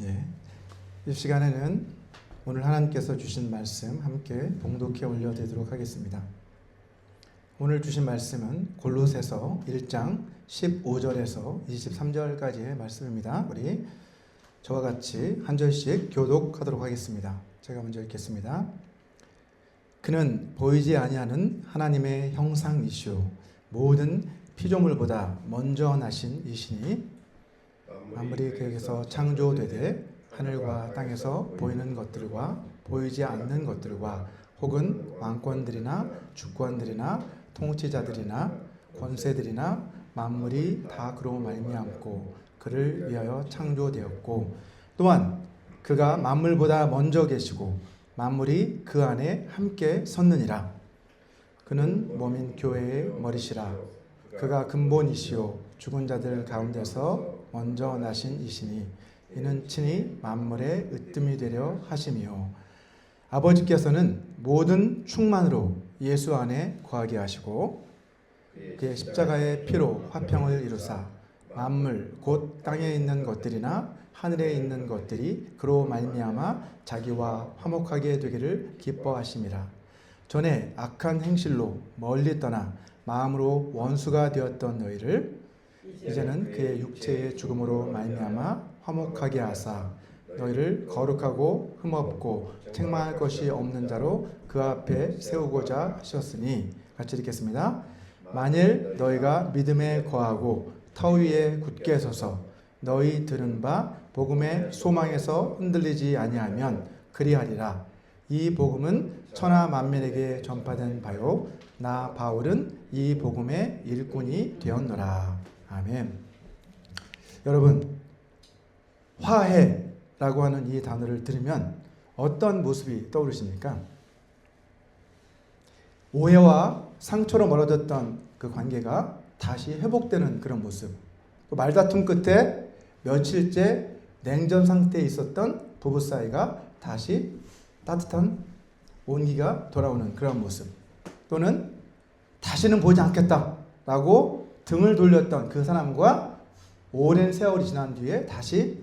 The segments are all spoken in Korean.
예, 이 시간에는 오늘 하나님께서 주신 말씀 함께 봉독해 올려드리도록 하겠습니다. 오늘 주신 말씀은 골로새서 1장 15절에서 23절까지의 말씀입니다. 우리 저와 같이 한 절씩 교독하도록 하겠습니다. 제가 먼저 읽겠습니다. 그는 보이지 아니하는 하나님의 형상이시오 모든 피조물보다 먼저 나신 이시니 만물이 그에게서 창조되되 하늘과 땅에서 보이는 것들과 보이지 않는 것들과 혹은 왕권들이나 주권들이나 통치자들이나 권세들이나 만물이 다 그로 말미암고 그를 위하여 창조되었고 또한 그가 만물보다 먼저 계시고 만물이 그 안에 함께 섰느니라. 그는 몸인 교회의 머리시라. 그가 근본이시요 죽은 자들 가운데서 먼저 나신 이시니 이는 친히 만물의 으뜸이 되려 하심이요 아버지께서는 모든 충만으로 예수 안에 거하게 하시고 그의 십자가의 피로 화평을 이루사 만물 곧 땅에 있는 것들이나 하늘에 있는 것들이 그로 말미암아 자기와 화목하게 되기를 기뻐하심이라. 전에 악한 행실로 멀리 떠나 마음으로 원수가 되었던 너희를 이제는 그의 육체의 죽음으로 말미암아 화목하게 하사 너희를 거룩하고 흠없고 책망할 것이 없는 자로 그 앞에 세우고자 하셨으니 같이 읽겠습니다. 만일 너희가 믿음에 거하고 터 위에 굳게 서서 너희 들은 바 복음의 소망에서 흔들리지 아니하면 그리하리라. 이 복음은 천하 만민에게 전파된 바요 나 바울은 이 복음의 일꾼이 되었노라. 아멘. 여러분, 화해라고 하는 이 단어를 들으면 어떤 모습이 떠오르십니까? 오해와 상처로 멀어졌던 그 관계가 다시 회복되는 그런 모습. 또 말다툼 끝에 며칠째 냉전 상태에 있었던 부부 사이가 다시 따뜻한 온기가 돌아오는 그런 모습. 또는 다시는 보지 않겠다라고 등을 돌렸던 그 사람과 오랜 세월이 지난 뒤에 다시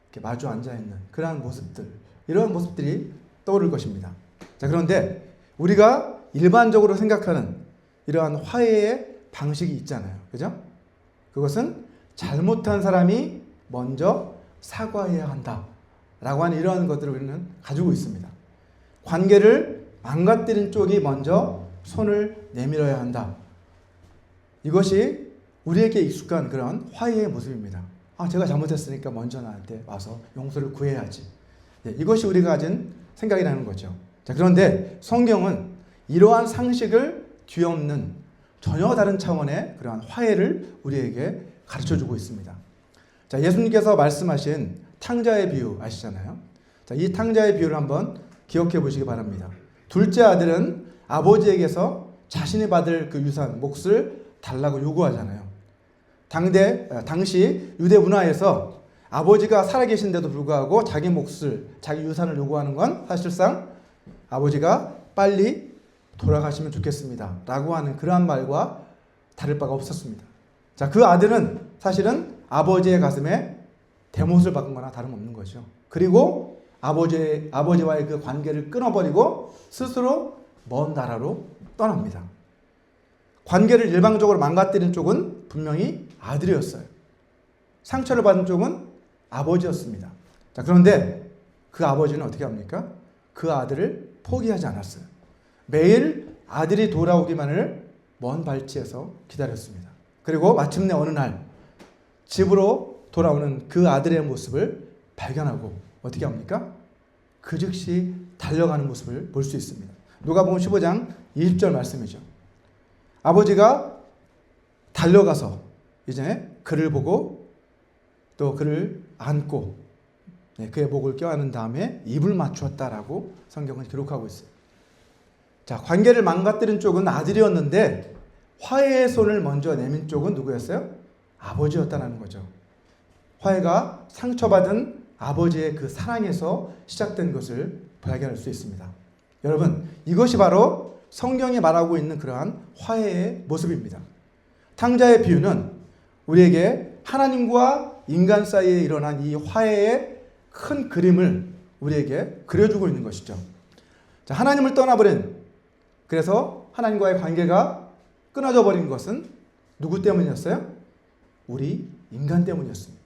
이렇게 마주 앉아있는 그러한 모습들, 이런 모습들이 떠오를 것입니다. 자, 그런데 우리가 일반적으로 생각하는 이러한 화해의 방식이 있잖아요. 그죠? 그것은 잘못한 사람이 먼저 사과해야 한다 라고 하는 이러한 것들을 우리는 가지고 있습니다. 관계를 망가뜨린 쪽이 먼저 손을 내밀어야 한다. 이것이 우리에게 익숙한 그런 화해의 모습입니다. 제가 잘못했으니까 먼저 나한테 와서 용서를 구해야지. 이것이 우리가 가진 생각이라는 거죠. 자, 그런데 성경은 이러한 상식을 뒤엎는 전혀 다른 차원의 그러한 화해를 우리에게 가르쳐주고 있습니다. 자, 예수님께서 말씀하신 탕자의 비유 아시잖아요. 자, 이 탕자의 비유를 한번 기억해 보시기 바랍니다. 둘째 아들은 아버지에게서 자신이 받을 그 유산, 몫을 달라고 요구하잖아요. 당시 유대 문화에서 아버지가 살아계신데도 불구하고 자기 몫을, 자기 유산을 요구하는 건 사실상 아버지가 빨리 돌아가시면 좋겠습니다 라고 하는 그러한 말과 다를 바가 없었습니다. 자, 그 아들은 사실은 아버지의 가슴에 대못을 박은 거나 다름없는 거죠. 그리고 아버지와의 그 관계를 끊어버리고 스스로 먼 나라로 떠납니다. 관계를 일방적으로 망가뜨린 쪽은 분명히 아들이었어요. 상처를 받은 쪽은 아버지였습니다. 자, 그런데 그 아버지는 어떻게 합니까? 그 아들을 포기하지 않았어요. 매일 아들이 돌아오기만을 먼 발치에서 기다렸습니다. 그리고 마침내 어느 날 집으로 돌아오는 그 아들의 모습을 발견하고 어떻게 합니까? 그 즉시 달려가는 모습을 볼 수 있습니다. 누가복음 15장 20절 말씀이죠. 아버지가 달려가서 이제 그를 보고 또 그를 안고 그의 목을 껴안은 다음에 입을 맞추었다라고 성경은 기록하고 있어요. 자, 관계를 망가뜨린 쪽은 아들이었는데 화해의 손을 먼저 내민 쪽은 누구였어요? 아버지였다는 거죠. 화해가 상처받은 아버지의 그 사랑에서 시작된 것을 발견할 수 있습니다. 여러분, 이것이 바로 성경이 말하고 있는 그러한 화해의 모습입니다. 탕자의 비유는 우리에게 하나님과 인간 사이에 일어난 이 화해의 큰 그림을 우리에게 그려주고 있는 것이죠. 자, 하나님을 떠나버린, 그래서 하나님과의 관계가 끊어져 버린 것은 누구 때문이었어요? 우리 인간 때문이었습니다.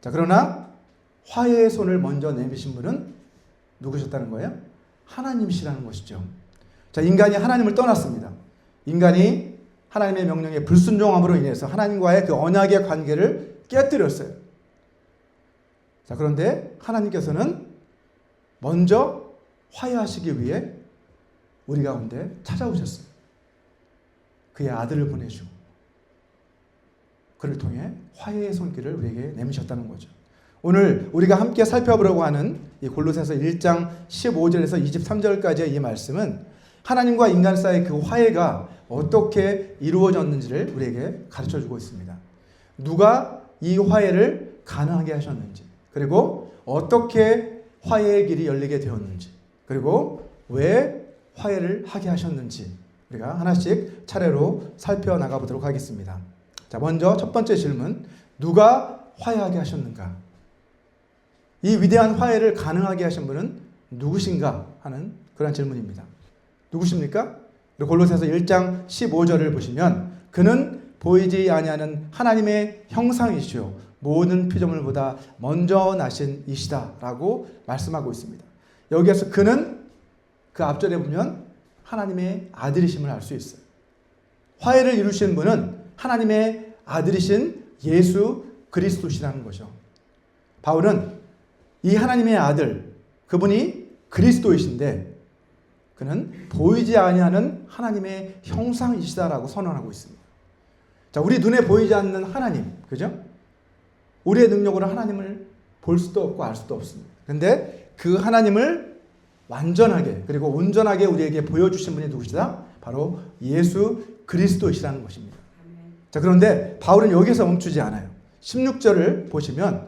자, 그러나 화해의 손을 먼저 내미신 분은 누구셨다는 거예요? 하나님이시라는 것이죠. 자, 인간이 하나님을 떠났습니다. 인간이 하나님의 명령에 불순종함으로 인해서 하나님과의 그 언약의 관계를 깨뜨렸어요. 자, 그런데 하나님께서는 먼저 화해하시기 위해 우리 가운데 찾아오셨어요. 그의 아들을 보내주고 그를 통해 화해의 손길을 우리에게 내미셨다는 거죠. 오늘 우리가 함께 살펴보려고 하는 이 골로새서 1장 15절에서 23절까지의 이 말씀은 하나님과 인간 사이의 그 화해가 어떻게 이루어졌는지를 우리에게 가르쳐주고 있습니다. 누가 이 화해를 가능하게 하셨는지, 그리고 어떻게 화해의 길이 열리게 되었는지, 그리고 왜 화해를 하게 하셨는지 우리가 하나씩 차례로 살펴나가 보도록 하겠습니다. 자, 먼저 첫 번째 질문, 누가 화해하게 하셨는가? 이 위대한 화해를 가능하게 하신 분은 누구신가 하는 그런 질문입니다. 누구십니까? 골로새서 1장 15절을 보시면 그는 보이지 아니하는 하나님의 형상이시요 모든 피조물보다 먼저 나신 이시다 라고 말씀하고 있습니다. 여기에서 그는 그 앞절에 보면 하나님의 아들이심을 알 수 있어요. 화해를 이루신 분은 하나님의 아들이신 예수 그리스도시라는 거죠. 바울은 이 하나님의 아들, 그분이 그리스도이신데 그는 보이지 아니하는 하나님의 형상이시다라고 선언하고 있습니다. 자, 우리 눈에 보이지 않는 하나님, 그죠? 우리의 능력으로 하나님을 볼 수도 없고 알 수도 없습니다. 그런데 그 하나님을 완전하게 그리고 온전하게 우리에게 보여주신 분이 누구시다? 바로 예수 그리스도이시라는 것입니다. 자, 그런데 바울은 여기서 멈추지 않아요. 16절을 보시면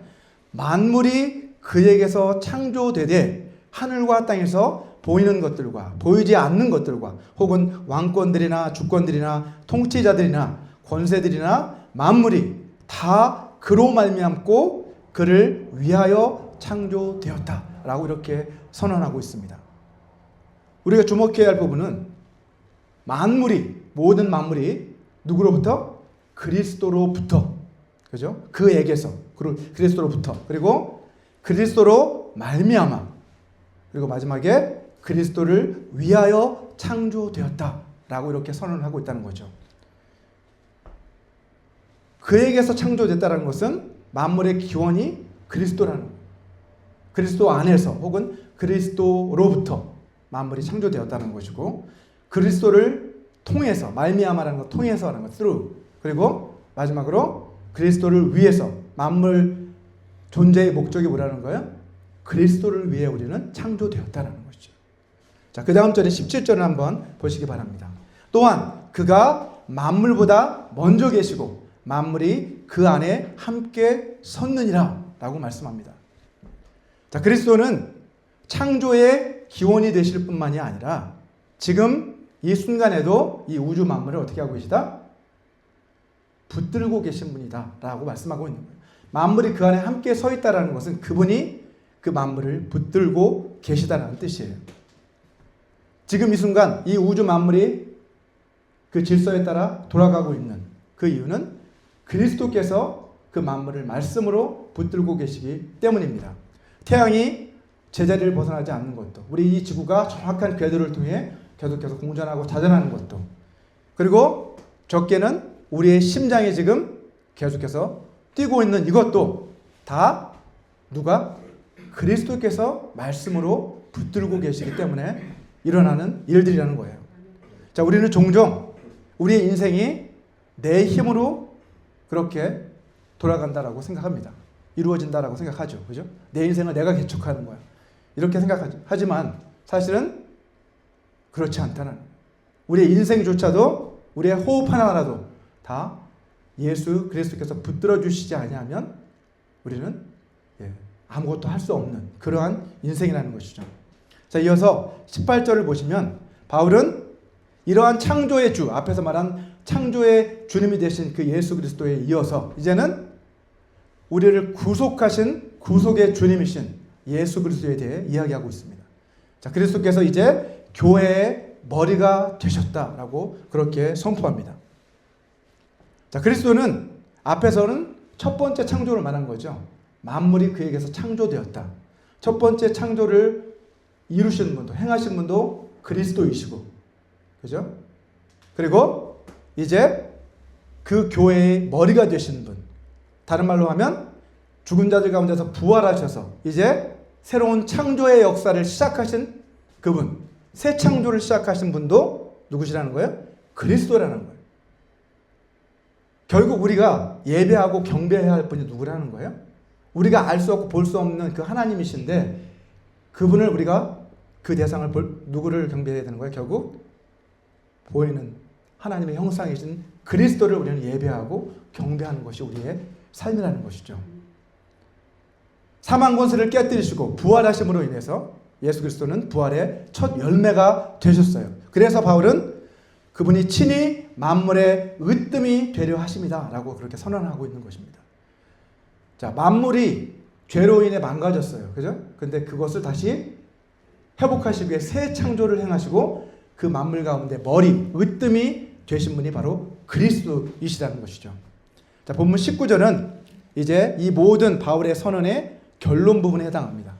만물이 그에게서 창조되되 하늘과 땅에서 보이는 것들과 보이지 않는 것들과 혹은 왕권들이나 주권들이나 통치자들이나 권세들이나 만물이 다 그로 말미암고 그를 위하여 창조되었다라고 이렇게 선언하고 있습니다. 우리가 주목해야 할 부분은 모든 만물이 누구로부터? 그리스도로부터, 그죠? 그에게서, 그리스도로부터, 그리고 그리스도로 말미암아, 그리고 마지막에 그리스도를 위하여 창조되었다라고 이렇게 선언을 하고 있다는 거죠. 그에게서 창조됐다는 것은 만물의 기원이 그리스도라는 거예요. 그리스도 안에서 혹은 그리스도로부터 만물이 창조되었다는 것이고, 그리스도를 통해서, 말미암아라는 것, 통해서라는 것, through, 그리고 마지막으로 그리스도를 위해서, 만물 존재의 목적이 뭐라는 거예요? 그리스도를 위해 우리는 창조되었다는 것이죠. 자, 그 다음 절에 17절을 한번 보시기 바랍니다. 또한 그가 만물보다 먼저 계시고 만물이 그 안에 함께 섰느니라 라고 말씀합니다. 자, 그리스도는 창조의 기원이 되실 뿐만이 아니라 지금 이 순간에도 이 우주 만물을 어떻게 하고 계시다? 붙들고 계신 분이다 라고 말씀하고 있는 거예요. 만물이 그 안에 함께 서 있다는 것은 그분이 그 만물을 붙들고 계시다는 뜻이에요. 지금 이 순간 이 우주 만물이 그 질서에 따라 돌아가고 있는 그 이유는 그리스도께서 그 만물을 말씀으로 붙들고 계시기 때문입니다. 태양이 제자리를 벗어나지 않는 것도, 우리 이 지구가 정확한 궤도를 통해 계속해서 공전하고 자전하는 것도, 그리고 적게는 우리의 심장이 지금 계속해서 뛰고 있는 이것도 다 누가? 그리스도께서 말씀으로 붙들고 계시기 때문에 일어나는 일들이라는 거예요. 자, 우리는 종종 우리의 인생이 내 힘으로 그렇게 돌아간다라고 생각합니다. 이루어진다라고 생각하죠. 그죠? 내 인생을 내가 개척하는 거야. 이렇게 생각하죠. 하지만 사실은 그렇지 않다는, 우리의 인생조차도 우리의 호흡 하나하나도 다 예수 그리스도께서 붙들어 주시지 아니하면 우리는 아무것도 할 수 없는 그러한 인생이라는 것이죠. 자, 이어서 18절을 보시면 바울은 이러한 창조의 주, 앞에서 말한 창조의 주님이 되신 그 예수 그리스도에 이어서 이제는 우리를 구속하신 구속의 주님이신 예수 그리스도에 대해 이야기하고 있습니다. 자, 그리스도께서 이제 교회의 머리가 되셨다라고 그렇게 선포합니다. 자, 그리스도는 앞에서는 첫 번째 창조를 말한 거죠. 만물이 그에게서 창조되었다. 첫 번째 창조를 이루시는 분도, 행하신 분도 그리스도이시고, 그죠? 그리고 이제 그 교회의 머리가 되시는 분, 다른 말로 하면 죽은 자들 가운데서 부활하셔서 이제 새로운 창조의 역사를 시작하신 그분, 새 창조를 시작하신 분도 누구시라는 거예요? 그리스도라는 거예요. 결국 우리가 예배하고 경배해야 할 분이 누구라는 거예요? 우리가 알 수 없고 볼 수 없는 그 하나님이신데 그분을 우리가 그 대상을 누구를 경배해야 되는 거예요? 결국 보이는 하나님의 형상이신 그리스도를 우리는 예배하고 경배하는 것이 우리의 삶이라는 것이죠. 사망 권세를 깨뜨리시고 부활하심으로 인해서 예수 그리스도는 부활의 첫 열매가 되셨어요. 그래서 바울은 그분이 친히 만물의 으뜸이 되려 하심이다 라고 그렇게 선언하고 있는 것입니다. 자, 만물이 죄로 인해 망가졌어요. 그죠? 근데 그것을 다시 회복하시기 위해 새 창조를 행하시고 그 만물 가운데 머리, 으뜸이 되신 분이 바로 그리스도이시라는 것이죠. 자, 본문 19절은 이제 이 모든 바울의 선언의 결론 부분에 해당합니다.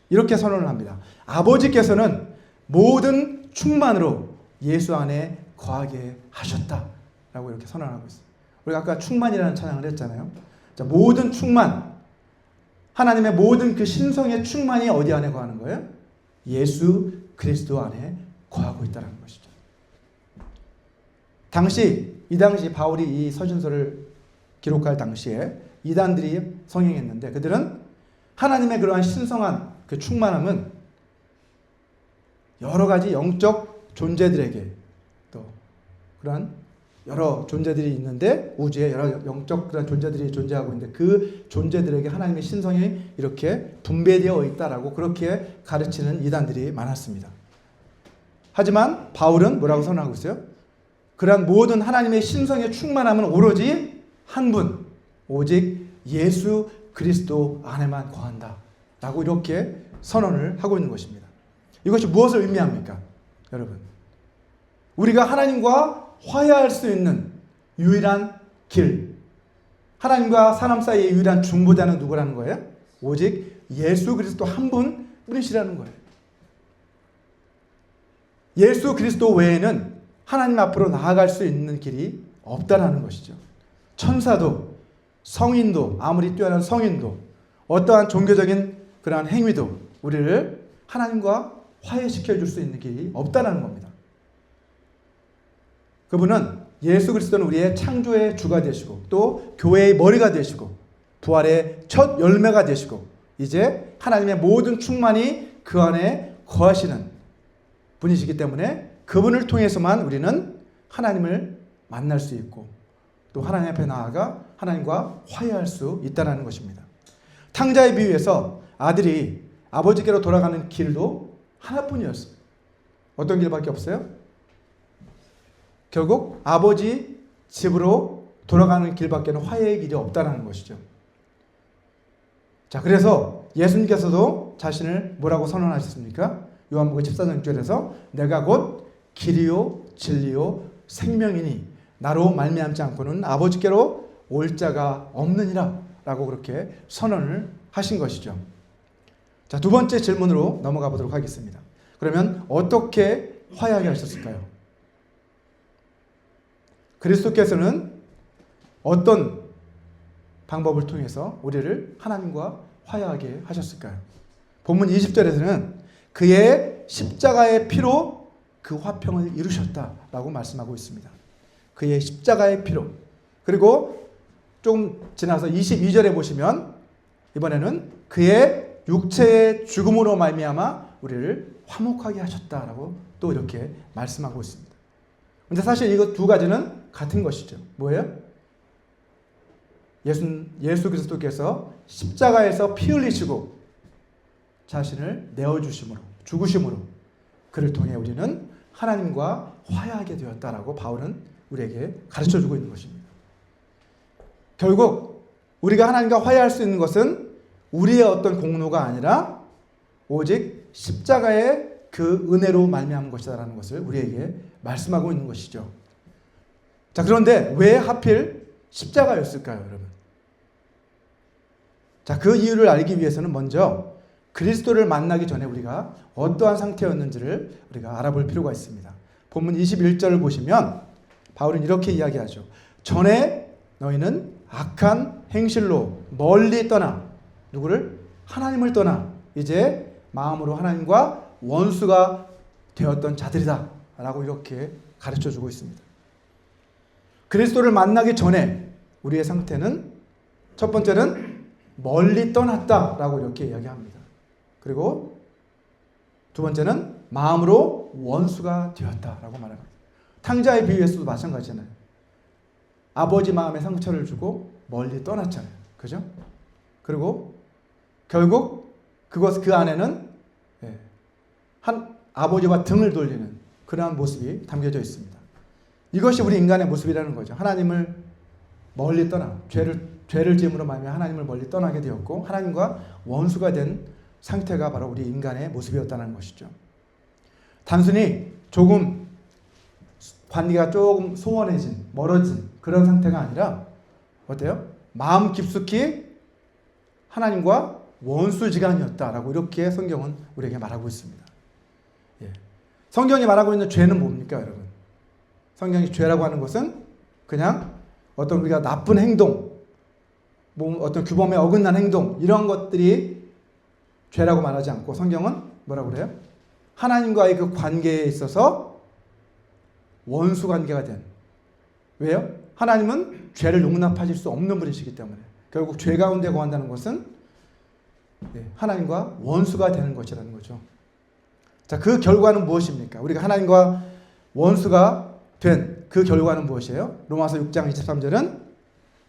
이렇게 선언을 합니다. 아버지께서는 모든 충만으로 예수 안에 거하게 하셨다라고 이렇게 선언하고 있어요. 우리가 아까 충만이라는 찬양을 했잖아요. 자, 모든 충만, 하나님의 모든 그 신성의 충만이 어디 안에 거하는 거예요? 예수 그리스도 안에 거하고 있다는 것이죠. 이 당시 바울이 이 서신서를 기록할 당시에 이단들이 성행했는데 그들은 하나님의 그러한 신성한 그 충만함은 여러 가지 영적 존재들에게 또 그런 여러 존재들이 있는데 우주에 여러 영적 그런 존재들이 존재하고 있는데 그 존재들에게 하나님의 신성이 이렇게 분배되어 있다라고 그렇게 가르치는 이단들이 많았습니다. 하지만 바울은 뭐라고 선언하고 있어요? 그러한 모든 하나님의 신성의 충만함은 오로지 한 분, 오직 예수 그리스도 안에만 거한다 라고 이렇게 선언을 하고 있는 것입니다. 이것이 무엇을 의미합니까? 여러분, 우리가 하나님과 화해할 수 있는 유일한 길, 하나님과 사람 사이의 유일한 중보자는 누구라는 거예요? 오직 예수 그리스도 한 분뿐이시라는 거예요. 예수 그리스도 외에는 하나님 앞으로 나아갈 수 있는 길이 없다라는 것이죠. 천사도, 성인도, 아무리 뛰어난 성인도, 어떠한 종교적인 그러한 행위도 우리를 하나님과 화해시켜 줄 수 있는 길이 없다라는 겁니다. 그분은 예수 그리스도는 우리의 창조의 주가 되시고 또 교회의 머리가 되시고 부활의 첫 열매가 되시고 이제 하나님의 모든 충만이 그 안에 거하시는 분이시기 때문에 그분을 통해서만 우리는 하나님을 만날 수 있고 또 하나님 앞에 나아가 하나님과 화해할 수 있다는 것입니다. 탕자의 비유에서 아들이 아버지께로 돌아가는 길도 하나뿐이었어요. 어떤 길밖에 없어요? 결국 아버지 집으로 돌아가는 길밖에는 화해의 길이 없다는 것이죠. 자, 그래서 예수님께서도 자신을 뭐라고 선언하셨습니까? 요한복음 14장 6절에서 내가 곧 길이요 진리요 생명이니 나로 말미암지 않고는 아버지께로 올 자가 없느니라 라고 그렇게 선언을 하신 것이죠. 자, 두 번째 질문으로 넘어가 보도록 하겠습니다. 그러면 어떻게 화해하게 하셨을까요? 그리스도께서는 어떤 방법을 통해서 우리를 하나님과 화해하게 하셨을까요? 본문 20절에서는 그의 십자가의 피로 그 화평을 이루셨다라고 말씀하고 있습니다. 그의 십자가의 피로. 그리고 좀 지나서 22절에 보시면 이번에는 그의 육체의 죽음으로 말미암아 우리를 화목하게 하셨다라고 또 이렇게 말씀하고 있습니다. 근데 사실 이거 두 가지는 같은 것이죠. 뭐예요? 예수 그리스도께서 십자가에서 피 흘리시고 자신을 내어주심으로 죽으심으로 그를 통해 우리는 하나님과 화해하게 되었다라고 바울은 우리에게 가르쳐주고 있는 것입니다. 결국 우리가 하나님과 화해할 수 있는 것은 우리의 어떤 공로가 아니라 오직 십자가의 그 은혜로 말미암은 것이다라는 것을 우리에게 말씀하고 있는 것이죠. 자, 그런데 왜 하필 십자가였을까요, 여러분? 자, 그 이유를 알기 위해서는 먼저 그리스도를 만나기 전에 우리가 어떠한 상태였는지를 우리가 알아볼 필요가 있습니다. 본문 21절을 보시면 바울은 이렇게 이야기하죠. 전에 너희는 악한 행실로 멀리 떠나 누구를? 하나님을 떠나 이제 마음으로 하나님과 원수가 되었던 자들이다 라고 이렇게 가르쳐주고 있습니다. 그리스도를 만나기 전에 우리의 상태는 첫 번째는 멀리 떠났다라고 이렇게 이야기합니다. 그리고 두 번째는 마음으로 원수가 되었다라고 말합니다. 탕자의 비유에서도 마찬가지잖아요. 아버지 마음에 상처를 주고 멀리 떠났잖아요. 그죠? 그리고 결국 그 안에는 한 아버지와 등을 돌리는 그러한 모습이 담겨져 있습니다. 이것이 우리 인간의 모습이라는 거죠. 하나님을 멀리 떠나 죄를 지음으로 말미암아 하나님을 멀리 떠나게 되었고 하나님과 원수가 된 상태가 바로 우리 인간의 모습이었다는 것이죠. 단순히 조금 관계가 조금 소원해진, 멀어진 그런 상태가 아니라 어때요? 마음 깊숙이 하나님과 원수지간이었다라고 이렇게 성경은 우리에게 말하고 있습니다. 예. 성경이 말하고 있는 죄는 뭡니까, 여러분? 성경이 죄라고 하는 것은 그냥 어떤 우리가 나쁜 행동, 어떤 규범에 어긋난 행동 이런 것들이 죄라고 말하지 않고 성경은 뭐라고 그래요? 하나님과의 그 관계에 있어서 원수 관계가 된. 왜요? 하나님은 죄를 용납하실 수 없는 분이시기 때문에 결국 죄 가운데 거한다는 것은 하나님과 원수가 되는 것이라는 거죠. 자, 그 결과는 무엇입니까? 우리가 하나님과 원수가 된 그 결과는 무엇이에요? 로마서 6장 23절은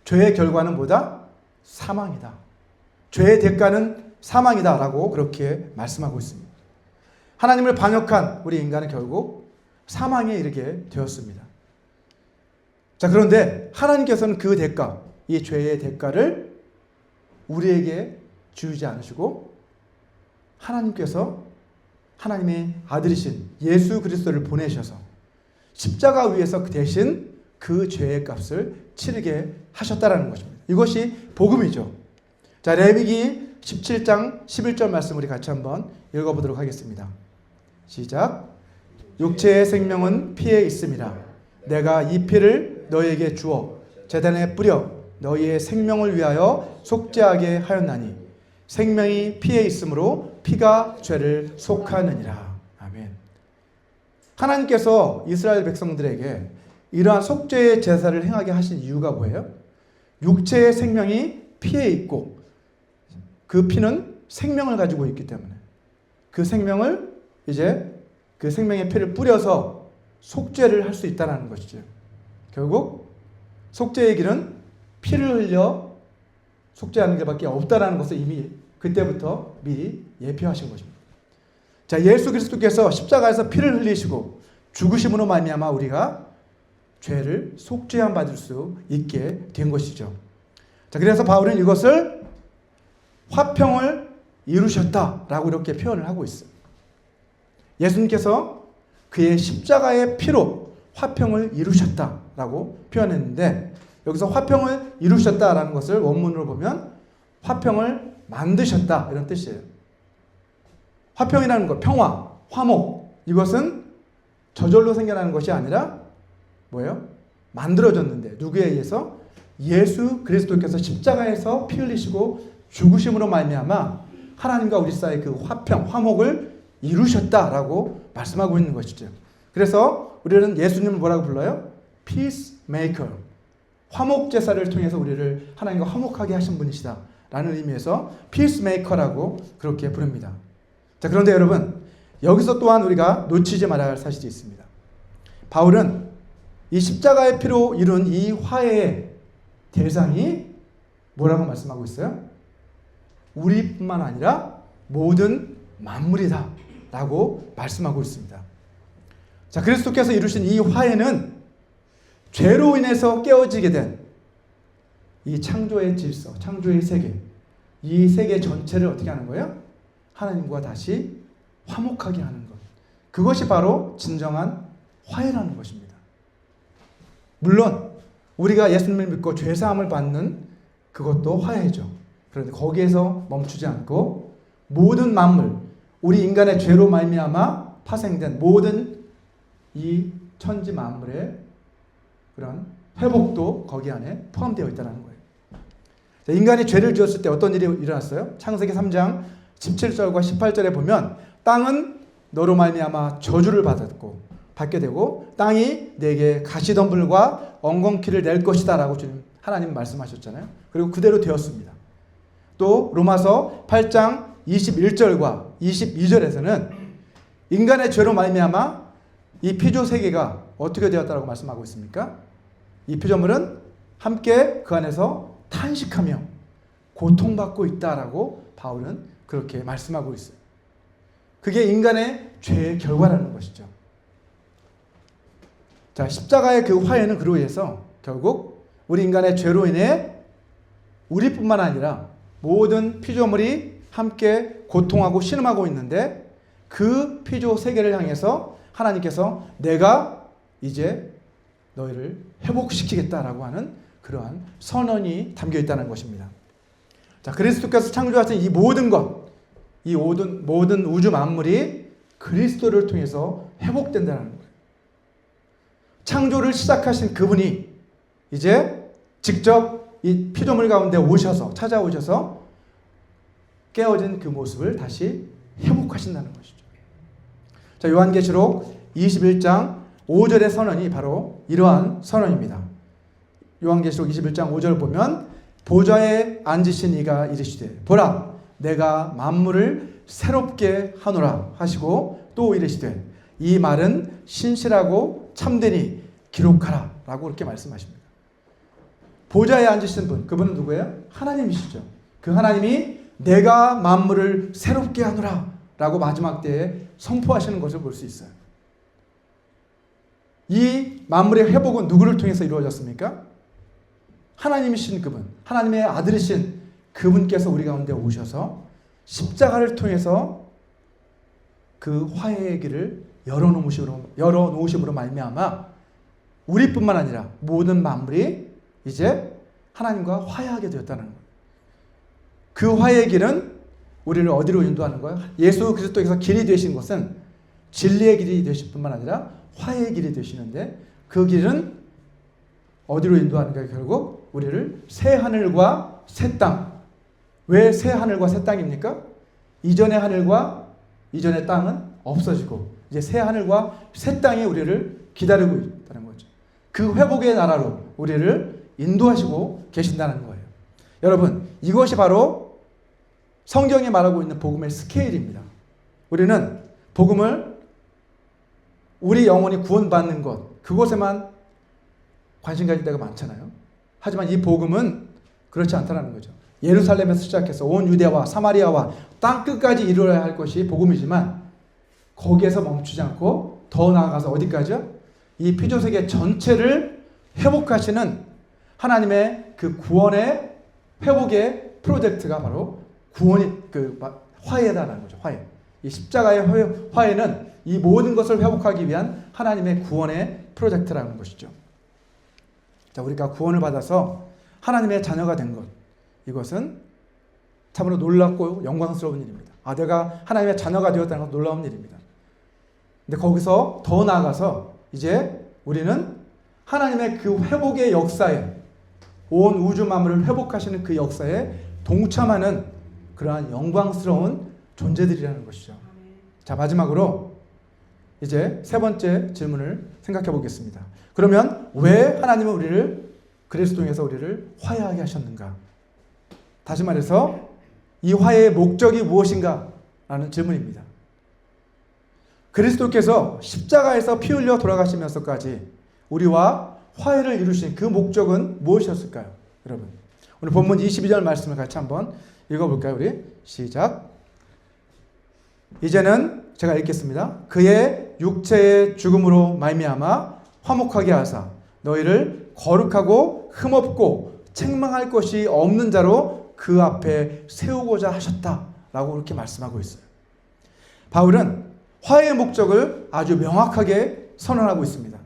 죄의 결과는 뭐다? 사망이다. 죄의 대가는 사망이다 라고 그렇게 말씀하고 있습니다. 하나님을 반역한 우리 인간은 결국 사망에 이르게 되었습니다. 자, 그런데 하나님께서는 그 대가, 이 죄의 대가를 우리에게 주지 않으시고 하나님께서 하나님의 아들이신 예수 그리스도를 보내셔서 십자가 위에서 대신 그 죄의 값을 치르게 하셨다라는 것입니다. 이것이 복음이죠. 자, 레위기 17장 11절 말씀 우리 같이 한번 읽어보도록 하겠습니다. 시작. 육체의 생명은 피에 있음이라. 내가 이 피를 너희에게 주어 제단에 뿌려 너희의 생명을 위하여 속죄하게 하였나니 생명이 피에 있으므로 피가 죄를 속하느니라. 아멘. 하나님께서 이스라엘 백성들에게 이러한 속죄의 제사를 행하게 하신 이유가 뭐예요? 육체의 생명이 피에 있고 그 피는 생명을 가지고 있기 때문에 그 생명을 이제 그 생명의 피를 뿌려서 속죄를 할 수 있다는 것이죠. 결국 속죄의 길은 피를 흘려 속죄하는 것밖에 없다는 것을 이미 그때부터 미리 예표하신 것입니다. 자, 예수 그리스도께서 십자가에서 피를 흘리시고 죽으심으로 말미암아 우리가 죄를 속죄함 받을 수 있게 된 것이죠. 자, 그래서 바울은 이것을 화평을 이루셨다라고 이렇게 표현을 하고 있어요. 예수님께서 그의 십자가의 피로 화평을 이루셨다라고 표현했는데 여기서 화평을 이루셨다라는 것을 원문으로 보면 화평을 만드셨다 이런 뜻이에요. 화평이라는 것, 평화, 화목 이것은 저절로 생겨나는 것이 아니라 뭐예요? 만들어졌는데 누구에 의해서? 예수 그리스도께서 십자가에서 피 흘리시고 죽으심으로 말미암아 하나님과 우리 사이의 그 화평, 화목을 이루셨다라고 말씀하고 있는 것이죠. 그래서 우리는 예수님을 뭐라고 불러요? Peacemaker. 화목 제사를 통해서 우리를 하나님과 화목하게 하신 분이시다 라는 의미에서 Peacemaker라고 그렇게 부릅니다. 자, 그런데 여러분 여기서 또한 우리가 놓치지 말아야 할 사실이 있습니다. 바울은 이 십자가의 피로 이룬 이 화해의 대상이 뭐라고 말씀하고 있어요? 우리뿐만 아니라 모든 만물이다 라고 말씀하고 있습니다. 자, 그리스도께서 이루신 이 화해는 죄로 인해서 깨어지게 된 이 창조의 질서, 창조의 세계, 이 세계 전체를 어떻게 하는 거예요? 하나님과 다시 화목하게 하는 것. 그것이 바로 진정한 화해라는 것입니다. 물론 우리가 예수님을 믿고 죄사함을 받는 그것도 화해죠. 그런데 거기에서 멈추지 않고 모든 만물, 우리 인간의 죄로 말미암아 파생된 모든 이 천지 만물의 그런 회복도 거기 안에 포함되어 있다는 거예요. 인간이 죄를 지었을 때 어떤 일이 일어났어요? 창세기 3장 17절과 18절에 보면 땅은 너로 말미암아 저주를 받게 되고 땅이 내게 가시덤불과 엉겅퀴를 낼 것이다 라고 주님 하나님 말씀하셨잖아요. 그리고 그대로 되었습니다. 또 로마서 8장 21절과 22절에서는 인간의 죄로 말미암아 이 피조 세계가 어떻게 되었다고 말씀하고 있습니까? 이 피조물은 함께 그 안에서 탄식하며 고통받고 있다라고 바울은 그렇게 말씀하고 있어요. 그게 인간의 죄의 결과라는 것이죠. 자, 십자가의 그 화해는 그로 인해서 결국 우리 인간의 죄로 인해 우리뿐만 아니라 모든 피조물이 함께 고통하고 신음하고 있는데 그 피조 세계를 향해서 하나님께서 내가 이제 너희를 회복시키겠다라고 하는 그러한 선언이 담겨 있다는 것입니다. 자, 그리스도께서 창조하신 이 모든 것, 이 모든 우주 만물이 그리스도를 통해서 회복된다는 거예요. 창조를 시작하신 그분이 이제 직접 이 피조물 가운데 찾아오셔서 깨어진 그 모습을 다시 회복하신다는 것이죠. 자, 요한계시록 21장 5절의 선언이 바로 이러한 선언입니다. 요한계시록 21장 5절을 보면 보좌에 앉으신 이가 이르시되 보라 내가 만물을 새롭게 하노라 하시고 또 이르시되 이 말은 신실하고 참되니 기록하라 라고 그렇게 말씀하십니다. 보좌에 앉으신 분, 그분은 누구예요? 하나님이시죠. 그 하나님이 내가 만물을 새롭게 하노라 라고 마지막 때에 선포하시는 것을 볼 수 있어요. 이 만물의 회복은 누구를 통해서 이루어졌습니까? 하나님이신 그분, 하나님의 아들이신 그분께서 우리 가운데 오셔서 십자가를 통해서 그 화해의 길을 열어놓으심으로 말미암아 우리뿐만 아니라 모든 만물이 이제 하나님과 화해하게 되었다는 거예요. 그 화해의 길은 우리를 어디로 인도하는 거예요? 예수 그리스도께서 길이 되신 것은 진리의 길이 되실 뿐만 아니라 화해의 길이 되시는데 그 길은 어디로 인도하는가? 결국 우리를 새 하늘과 새 땅. 왜 새 하늘과 새 땅입니까? 이전의 하늘과 이전의 땅은 없어지고 이제 새 하늘과 새 땅이 우리를 기다리고 있다는 거죠. 그 회복의 나라로 우리를 인도하시고 계신다는 거예요. 여러분, 이것이 바로 성경이 말하고 있는 복음의 스케일입니다. 우리는 복음을 우리 영혼이 구원받는 것, 그것에만 관심 가질 때가 많잖아요. 하지만 이 복음은 그렇지 않다는 거죠. 예루살렘에서 시작해서 온 유대와 사마리아와 땅 끝까지 이루어야 할 것이 복음이지만 거기에서 멈추지 않고 더 나아가서 어디까지요? 이 피조세계 전체를 회복하시는 하나님의 그 구원의 회복의 프로젝트가 바로 화해다라는 거죠. 화해. 이 십자가의 화해는 이 모든 것을 회복하기 위한 하나님의 구원의 프로젝트라는 것이죠. 자, 우리가 구원을 받아서 하나님의 자녀가 된 것, 이것은 참으로 놀랍고 영광스러운 일입니다. 내가 하나님의 자녀가 되었다는 건 놀라운 일입니다. 근데 거기서 더 나아가서 이제 우리는 하나님의 그 회복의 역사에, 온 우주 만물을 회복하시는 그 역사에 동참하는 그러한 영광스러운 존재들이라는 것이죠. 자, 마지막으로 이제 세 번째 질문을 생각해 보겠습니다. 그러면 왜 하나님은 우리를 그리스도를 통해서 우리를 화해하게 하셨는가? 다시 말해서 이 화해의 목적이 무엇인가? 라는 질문입니다. 그리스도께서 십자가에서 피 흘려 돌아가시면서까지 우리와 화해를 이루신 그 목적은 무엇이었을까요? 여러분, 오늘 본문 22절 말씀을 같이 한번 읽어볼까요? 우리 시작. 이제는 제가 읽겠습니다. 그의 육체의 죽음으로 말미암아 화목하게 하사 너희를 거룩하고 흠없고 책망할 것이 없는 자로 그 앞에 세우고자 하셨다라고 그렇게 말씀하고 있어요. 바울은 화해의 목적을 아주 명확하게 선언하고 있습니다.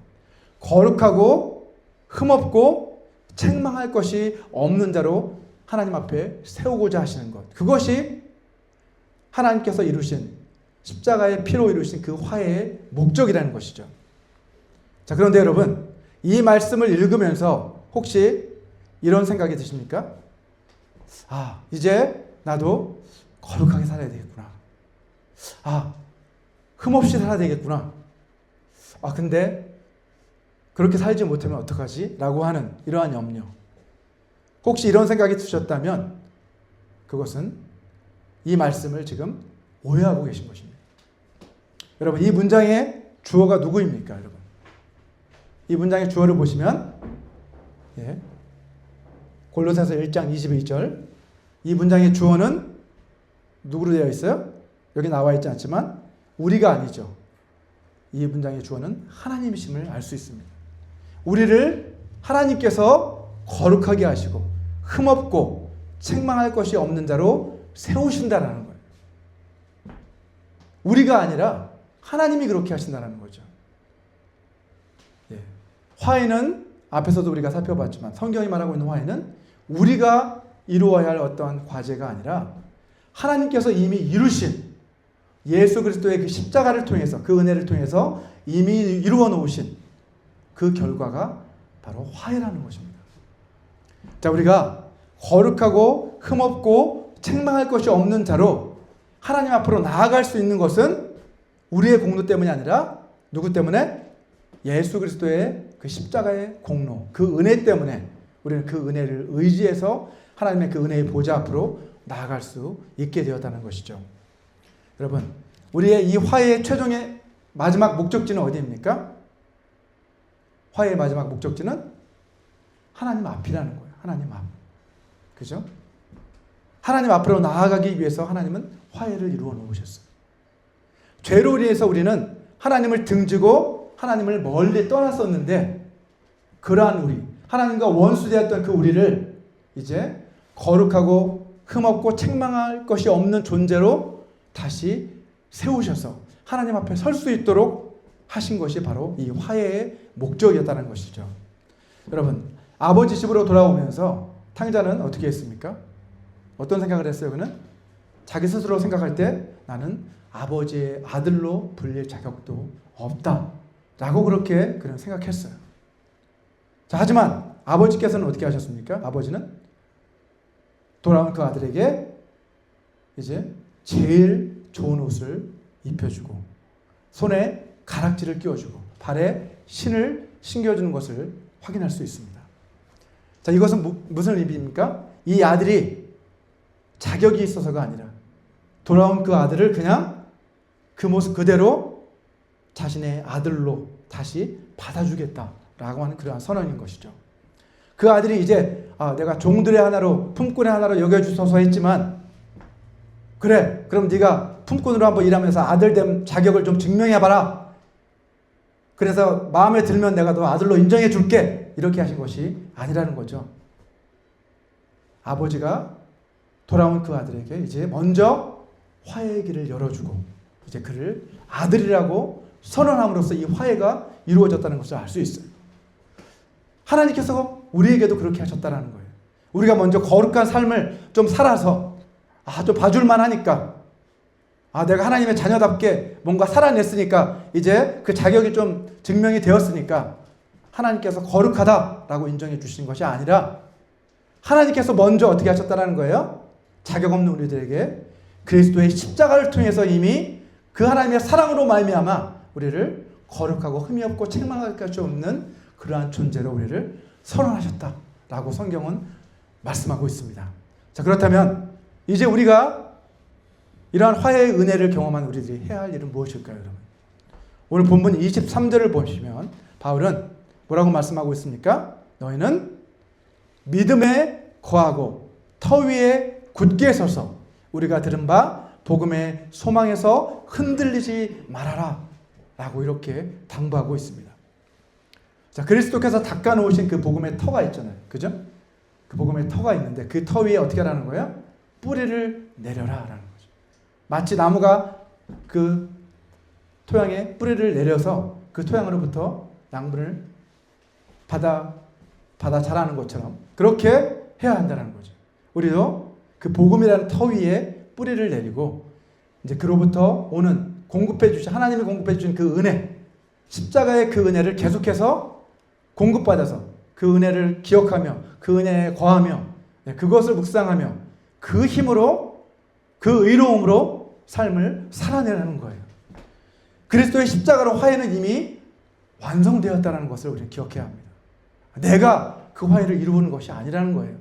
거룩하고 흠없고 책망할 것이 없는 자로 하나님 앞에 세우고자 하시는 것. 그것이 하나님께서 이루신 십자가의 피로 이루신 그 화해의 목적이라는 것이죠. 자, 그런데 여러분, 이 말씀을 읽으면서 혹시 이런 생각이 드십니까? 아, 이제 나도 거룩하게 살아야 되겠구나. 아, 흠없이 살아야 되겠구나. 아, 근데 그렇게 살지 못하면 어떡하지? 라고 하는 이러한 염려. 혹시 이런 생각이 드셨다면 그것은 이 말씀을 지금 오해하고 계신 것입니다. 여러분, 이 문장의 주어가 누구입니까? 여러분, 이 문장의 주어를 보시면 골로새서 1장 22절, 이 문장의 주어는 누구로 되어 있어요? 여기 나와 있지 않지만 우리가 아니죠. 이 문장의 주어는 하나님이심을 알 수 있습니다. 우리를 하나님께서 거룩하게 하시고 흠없고 책망할 것이 없는 자로 세우신다라는 거예요. 우리가 아니라 하나님이 그렇게 하신다는 거죠. 화해는 앞에서도 우리가 살펴봤지만 성경이 말하고 있는 화해는 우리가 이루어야 할 어떠한 과제가 아니라 하나님께서 이미 이루신 예수 그리스도의 그 십자가를 통해서, 그 은혜를 통해서 이미 이루어 놓으신 그 결과가 바로 화해라는 것입니다. 자, 우리가 거룩하고 흠없고 책망할 것이 없는 자로 하나님 앞으로 나아갈 수 있는 것은 우리의 공로 때문이 아니라 누구 때문에? 예수 그리스도의 그 십자가의 공로, 그 은혜 때문에 우리는 그 은혜를 의지해서 하나님의 그 은혜의 보좌 앞으로 나아갈 수 있게 되었다는 것이죠. 여러분, 우리의 이 화해의 최종의 마지막 목적지는 어디입니까? 화해의 마지막 목적지는 하나님 앞이라는 거예요. 하나님 앞. 그죠? 하나님 앞으로 나아가기 위해서 하나님은 화해를 이루어 놓으셨어요. 죄로 인해서 우리는 하나님을 등지고 하나님을 멀리 떠났었는데, 그러한 우리, 하나님과 원수되었던 그 우리를 이제 거룩하고 흠없고 책망할 것이 없는 존재로 다시 세우셔서 하나님 앞에 설 수 있도록 하신 것이 바로 이 화해의 목적이었다는 것이죠. 여러분, 아버지 집으로 돌아오면서 탕자는 어떻게 했습니까? 어떤 생각을 했어요? 그는 자기 스스로 생각할 때 나는 아버지의 아들로 불릴 자격도 없다 라고 그렇게 그는 생각했어요. 자, 하지만 아버지께서는 어떻게 하셨습니까? 아버지는 돌아온 그 아들에게 이제 제일 좋은 옷을 입혀주고 손에 가락지를 끼워주고 발에 신을 신겨주는 것을 확인할 수 있습니다. 자, 이것은 무슨 의미입니까? 이 아들이 자격이 있어서가 아니라 돌아온 그 아들을 그냥 그 모습 그대로 자신의 아들로 다시 받아주겠다라고 하는 그러한 선언인 것이죠. 그 아들이 이제 내가 종들의 하나로, 품꾼의 하나로 여겨주소서 했지만, 그래, 그럼 네가 품꾼으로 한번 일하면서 아들됨 자격을 좀 증명해봐라. 그래서 마음에 들면 내가 너 아들로 인정해 줄게. 이렇게 하신 것이 아니라는 거죠. 아버지가 돌아온 그 아들에게 이제 먼저 화해의 길을 열어주고 이제 그를 아들이라고 선언함으로써 이 화해가 이루어졌다는 것을 알 수 있어요. 하나님께서 우리에게도 그렇게 하셨다는 거예요. 우리가 먼저 거룩한 삶을 좀 살아서 좀 봐줄만 하니까 내가 하나님의 자녀답게 뭔가 살아냈으니까 이제 그 자격이 좀 증명이 되었으니까 하나님께서 거룩하다라고 인정해 주신 것이 아니라 하나님께서 먼저 어떻게 하셨다는 거예요? 자격 없는 우리들에게 그리스도의 십자가를 통해서 이미 그 하나님의 사랑으로 말미암아 우리를 거룩하고 흠이 없고 책망할 것이 없는 그러한 존재로 우리를 선언하셨다라고 성경은 말씀하고 있습니다. 자, 그렇다면 이제 우리가 이러한 화해의 은혜를 경험한 우리들이 해야 할 일은 무엇일까요, 여러분? 오늘 본문 23절을 보시면 바울은 뭐라고 말씀하고 있습니까? 너희는 믿음에 거하고 터 위에 굳게 서서 우리가 들은 바 복음의 소망에서 흔들리지 말아라 라고 이렇게 당부하고 있습니다. 자, 그리스도께서 닦아놓으신 그 복음의 터가 있잖아요. 그죠? 그 복음의 터가 있는데 그 터 위에 어떻게 하라는 거예요? 뿌리를 내려라 라는 거죠. 마치 나무가 그 토양에 뿌리를 내려서 그 토양으로부터 양분을 받아 자라는 것처럼 그렇게 해야 한다는 거죠. 우리도 그 복음이라는 터 위에 뿌리를 내리고 이제 그로부터 오는 하나님이 공급해 주신 그 은혜, 십자가의 그 은혜를 계속해서 공급받아서 그 은혜를 기억하며 그 은혜에 거하며 그것을 묵상하며 그 힘으로 그 의로움으로 삶을 살아내라는 거예요. 그리스도의 십자가로 화해는 이미 완성되었다는 것을 우리는 기억해야 합니다. 내가 그 화해를 이루는 것이 아니라는 거예요.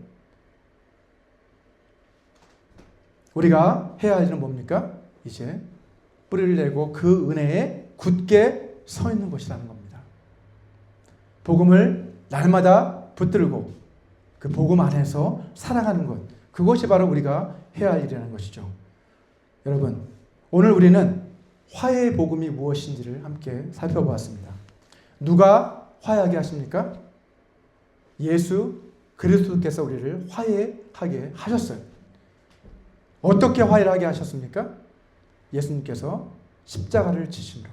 우리가 해야 할 일은 뭡니까? 이제 뿌리를 내고 그 은혜에 굳게 서 있는 것이라는 겁니다. 복음을 날마다 붙들고 그 복음 안에서 살아가는 것, 그것이 바로 우리가 해야 할 일이라는 것이죠. 여러분, 오늘 우리는 화해의 복음이 무엇인지를 함께 살펴보았습니다. 누가 화해하게 하십니까? 예수 그리스도께서 우리를 화해하게 하셨어요. 어떻게 화해를 하게 하셨습니까? 예수님께서 십자가를 지심으로,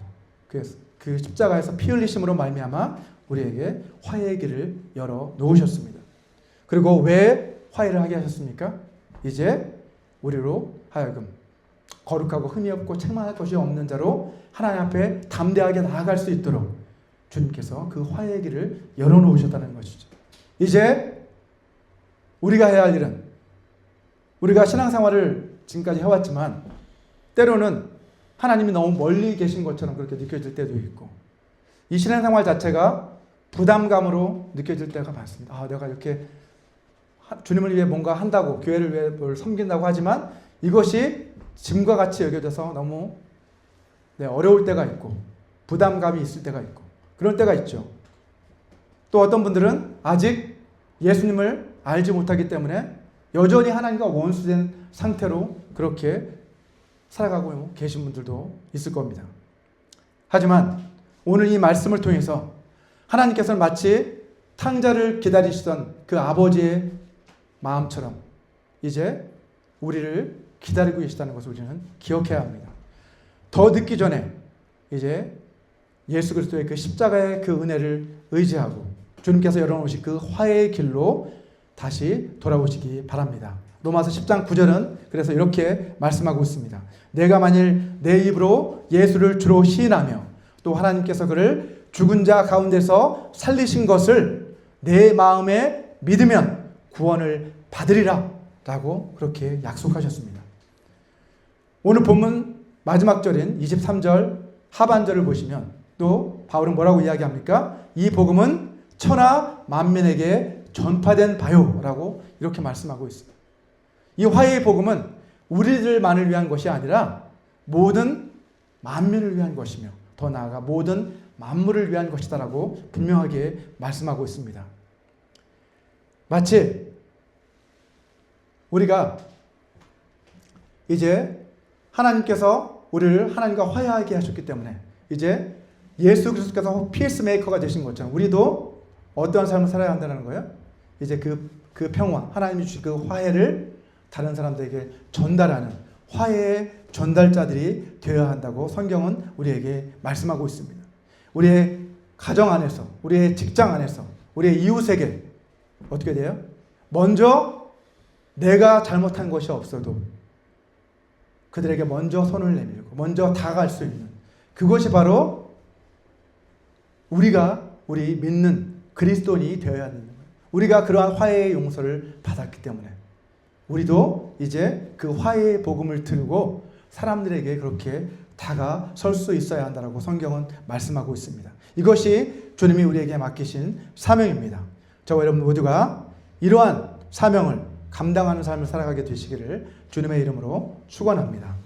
그 십자가에서 피 흘리심으로 말미암아 우리에게 화해의 길을 열어 놓으셨습니다. 그리고 왜 화해를 하게 하셨습니까? 이제 우리로 하여금 거룩하고 흠이 없고 책망할 것이 없는 자로 하나님 앞에 담대하게 나아갈 수 있도록 주님께서 그 화해의 길을 열어 놓으셨다는 것이죠. 이제 우리가 해야 할 일은, 우리가 신앙생활을 지금까지 해왔지만 때로는 하나님이 너무 멀리 계신 것처럼 그렇게 느껴질 때도 있고, 이 신앙생활 자체가 부담감으로 느껴질 때가 많습니다. 내가 이렇게 주님을 위해 뭔가 한다고, 교회를 위해 뭘 섬긴다고 하지만 이것이 짐과 같이 여겨져서 너무 어려울 때가 있고 부담감이 있을 때가 있고 그럴 때가 있죠. 또 어떤 분들은 아직 예수님을 알지 못하기 때문에 여전히 하나님과 원수된 상태로 그렇게 살아가고 계신 분들도 있을 겁니다. 하지만 오늘 이 말씀을 통해서 하나님께서는 마치 탕자를 기다리시던 그 아버지의 마음처럼 이제 우리를 기다리고 계시다는 것을 우리는 기억해야 합니다. 더 늦기 전에 이제 예수 그리스도의 그 십자가의 그 은혜를 의지하고 주님께서 열어놓으신 그 화해의 길로 다시 돌아오시기 바랍니다. 로마서 10장 9절은 그래서 이렇게 말씀하고 있습니다. 내가 만일 내 입으로 예수를 주로 시인하며 또 하나님께서 그를 죽은 자 가운데서 살리신 것을 내 마음에 믿으면 구원을 받으리라 라고 그렇게 약속하셨습니다. 오늘 본문 마지막 절인 23절 하반절을 보시면 또 바울은 뭐라고 이야기합니까? 이 복음은 천하 만민에게 전파된 바요 라고 이렇게 말씀하고 있습니다. 이 화해의 복음은 우리들만을 위한 것이 아니라 모든 만민을 위한 것이며 더 나아가 모든 만물을 위한 것이다라고 분명하게 말씀하고 있습니다. 마치 우리가 이제 하나님께서 우리를 하나님과 화해하게 하셨기 때문에 이제 예수 그리스도께서 피스메이커가 되신 것처럼 우리도 어떠한 삶을 살아야 한다는 거예요? 이제 그 평화, 하나님이 주신 그 화해를 다른 사람들에게 전달하는 화해의 전달자들이 되어야 한다고 성경은 우리에게 말씀하고 있습니다. 우리의 가정 안에서, 우리의 직장 안에서, 우리의 이웃에게 어떻게 돼요? 먼저 내가 잘못한 것이 없어도 그들에게 먼저 손을 내밀고 먼저 다가갈 수 있는 그것이 바로 우리 믿는 그리스도인이 되어야 하는 거예요. 우리가 그러한 화해의 용서를 받았기 때문에 우리도 이제 그 화해의 복음을 들고 사람들에게 그렇게 다가설 수 있어야 한다고 성경은 말씀하고 있습니다. 이것이 주님이 우리에게 맡기신 사명입니다. 저와 여러분 모두가 이러한 사명을 감당하는 삶을 살아가게 되시기를 주님의 이름으로 축원합니다.